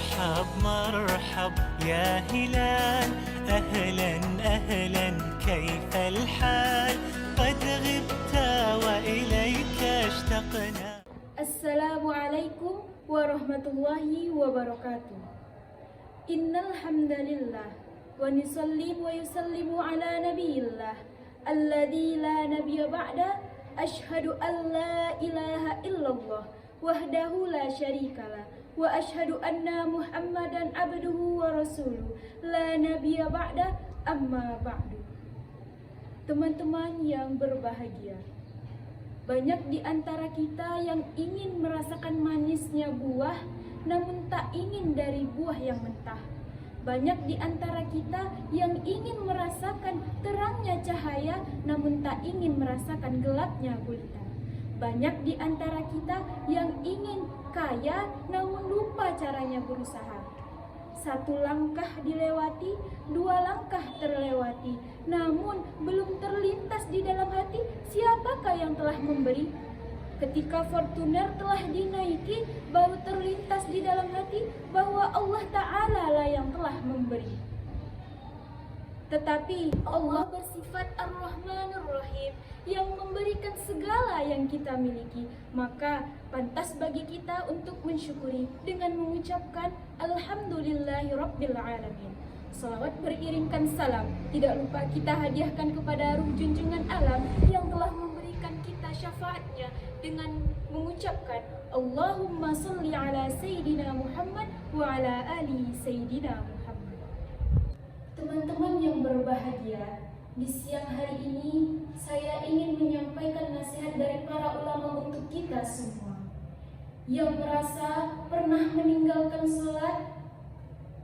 مرحب مرحب يا هلال، أهلا أهلا كيف الحال؟ قد غبت وإليك اشتقنا. Assalamualaikum warahmatullahi wabarakatuh. Innal hamdalillah wa nusallim wa yusallimu ala nabiyillah alladzi la nabiyya ba'da. Asyhadu an la ilaha illallah wahdahu la syarikalah wa asyhadu anna Muhammadan abduhu wa rasuluh la nabiyya ba'da, amma ba'du. Teman-teman yang berbahagia, banyak di antara kita yang ingin merasakan manisnya buah, namun tak ingin dari buah yang mentah. Banyak di antara kita yang ingin merasakan terangnya cahaya, namun tak ingin merasakan gelapnya gulita. Banyak di antara kita yang ingin kaya, namun lupa caranya berusaha. Satu langkah dilewati, dua langkah terlewati, namun belum terlintas di dalam hati siapakah yang telah memberi. Ketika Fortuner telah dinaiki, baru terlintas di dalam hati bahwa Allah Ta'ala lah yang telah memberi. Tetapi Allah bersifat Ar-Rahmanur Rahim yang memberikan segala yang kita miliki, maka pantas bagi kita untuk mensyukuri dengan mengucapkan Alhamdulillahirabbil alamin. Salawat beriringkan salam tidak lupa kita hadiahkan kepada ruh junjungan alam yang telah memberikan kita syafaatnya dengan mengucapkan Allahumma sholli ala Sayyidina Muhammad wa ala ali Sayyidina Muhammad. Teman-teman yang berbahagia, di siang hari ini saya ingin menyampaikan nasihat dari para ulama untuk kita semua yang merasa pernah meninggalkan sholat,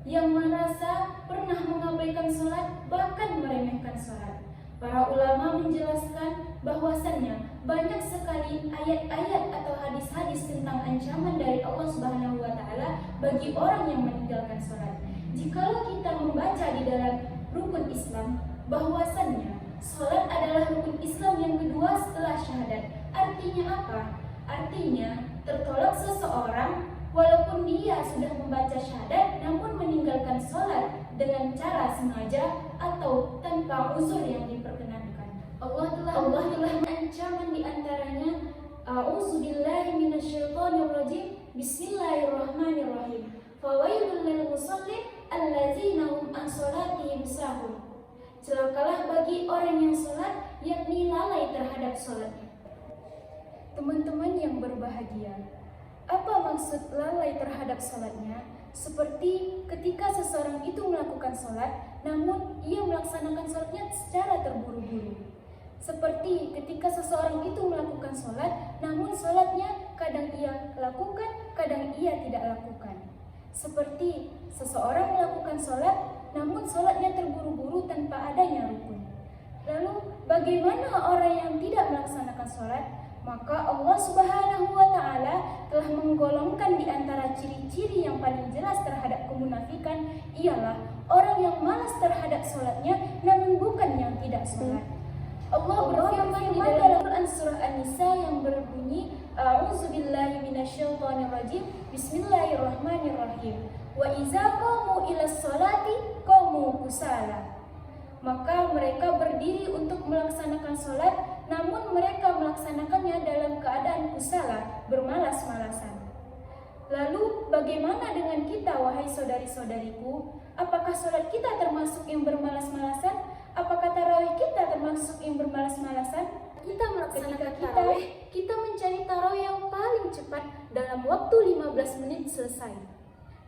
yang merasa pernah mengabaikan sholat, bahkan meremehkan sholat. Para ulama menjelaskan bahwasannya banyak sekali ayat-ayat atau hadis-hadis tentang ancaman dari Allah Subhanahu wa Ta'ala bagi orang yang meninggalkan sholat. Jikalau kita membaca di dalam rukun Islam bahwasannya sholat adalah rukun Islam yang kedua setelah syahadat. Artinya apa? Artinya tertolak seseorang walaupun dia sudah membaca syahadat namun meninggalkan sholat dengan cara sengaja atau tanpa unsur yang diperkenankan. Allah telah mengancaman di antaranya A'udzubillahi minasyaitonirrajim. Bismillahirrahmanirrahim. Fawailul lil musallin alladzina hum an sholatihim sahun. Celakalah bagi orang yang sholat yakni lalai terhadap sholatnya. Teman-teman yang berbahagia, apa maksud lalai terhadap sholatnya? Seperti ketika seseorang itu melakukan sholat, namun ia melaksanakan sholatnya secara terburu-buru. Seperti ketika seseorang itu melakukan sholat, namun sholatnya kadang ia lakukan, kadang ia tidak lakukan. Seperti seseorang melakukan sholat, namun sholatnya terburu-buru tanpa adanya rukun. Lalu bagaimana orang yang tidak melaksanakan sholat? Maka Allah Subhanahu wa Ta'ala telah menggolongkan di antara ciri-ciri yang paling jelas terhadap kemunafikan ialah orang yang malas terhadap sholatnya namun bukan yang tidak sholat. Allah berfirman di dalam Quran surah An-Nisa yang berbunyi A'udzubillahi minasyaitonirrajim. Bismillahirrahmanirrahim. Wa iza qamu ilas sholati qamu kusala. Maka mereka berdiri untuk melaksanakan sholat, namun mereka melaksanakannya dalam keadaan kusala, bermalas-malasan. Lalu bagaimana dengan kita, wahai saudari-saudariku? Apakah sholat kita termasuk yang bermalas-malasan? Apakah tarawih kita termasuk yang bermalas-malasan? Kita melaksanakan tarawih, kita mencari tarawih yang paling cepat dalam waktu 15 menit selesai.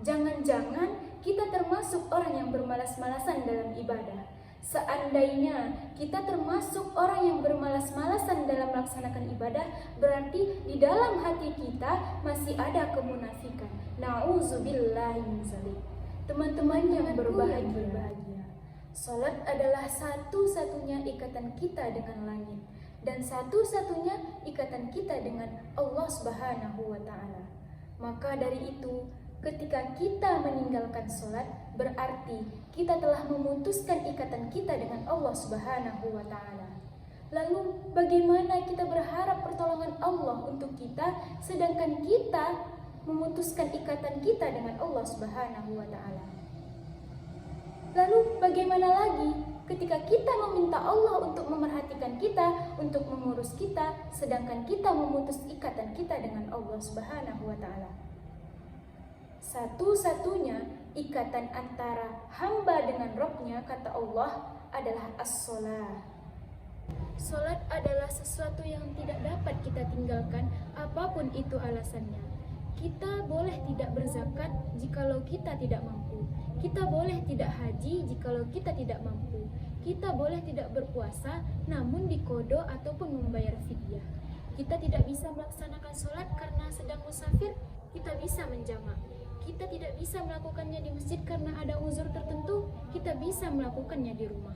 Jangan-jangan kita termasuk orang yang bermalas-malasan dalam ibadah. Seandainya kita termasuk orang yang bermalas-malasan dalam melaksanakan ibadah, berarti di dalam hati kita masih ada kemunafikan. Na'udzubillahi min dzalik. Teman-teman yang berbahagia, salat adalah satu-satunya ikatan kita dengan langit dan satu-satunya ikatan kita dengan Allah Subhanahu wa Ta'ala. Maka dari itu, ketika kita meninggalkan sholat, berarti kita telah memutuskan ikatan kita dengan Allah Subhanahu wa Ta'ala. Lalu bagaimana kita berharap pertolongan Allah untuk kita, sedangkan kita memutuskan ikatan kita dengan Allah Subhanahu wa taala. Lalu bagaimana lagi ketika kita meminta Allah untuk memerhatikan kita, untuk mengurus kita, sedangkan kita memutus ikatan kita dengan Allah Subhanahu wa taala? Satu-satunya ikatan antara hamba dengan Rabb-nya, kata Allah, adalah as-shalah. Salat adalah sesuatu yang tidak dapat kita tinggalkan apapun itu alasannya. Kita boleh tidak berzakat jikalau kita tidak mampu. Kita boleh tidak haji jikalau kita tidak mampu. Kita boleh tidak berpuasa namun diqodho ataupun membayar fidyah. Kita tidak bisa melaksanakan sholat karena sedang musafir, kita bisa menjamak. Kita tidak bisa melakukannya di masjid karena ada uzur tertentu, kita bisa melakukannya di rumah.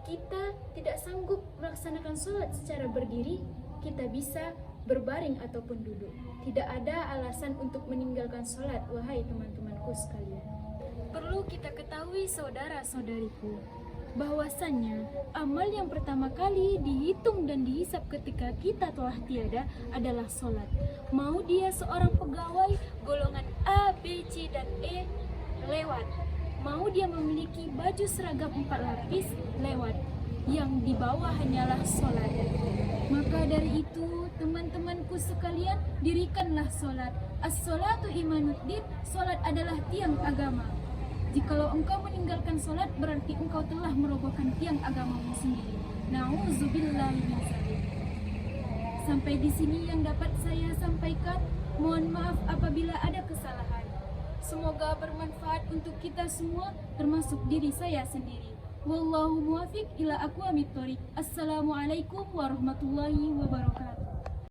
Kita tidak sanggup melaksanakan sholat secara berdiri, kita bisa berbaring ataupun duduk. Tidak ada alasan untuk meninggalkan sholat, wahai teman-temanku sekalian. Perlu kita ketahui, saudara-saudariku, bahwasannya amal yang pertama kali dihitung dan dihisap ketika kita telah tiada adalah sholat. Mau dia seorang pegawai golongan A, B, C, dan E, lewat. Mau dia memiliki baju seragam 4 lapis, lewat. Yang di bawah hanyalah sholat. Maka dari itu, teman-temanku sekalian, dirikanlah sholat. As-sholatu imanuddin, sholat adalah tiang agama. Jikalau engkau meninggalkan sholat, berarti engkau telah merobohkan tiang agamamu sendiri. Na'udzubillahi min dzalik. Sampai di sini yang dapat saya sampaikan. Mohon maaf apabila ada kesalahan. Semoga bermanfaat untuk kita semua, termasuk diri saya sendiri. Wallahu muwaffiq ila aqwamit thoriq. Assalamualaikum warahmatullahi wabarakatuh.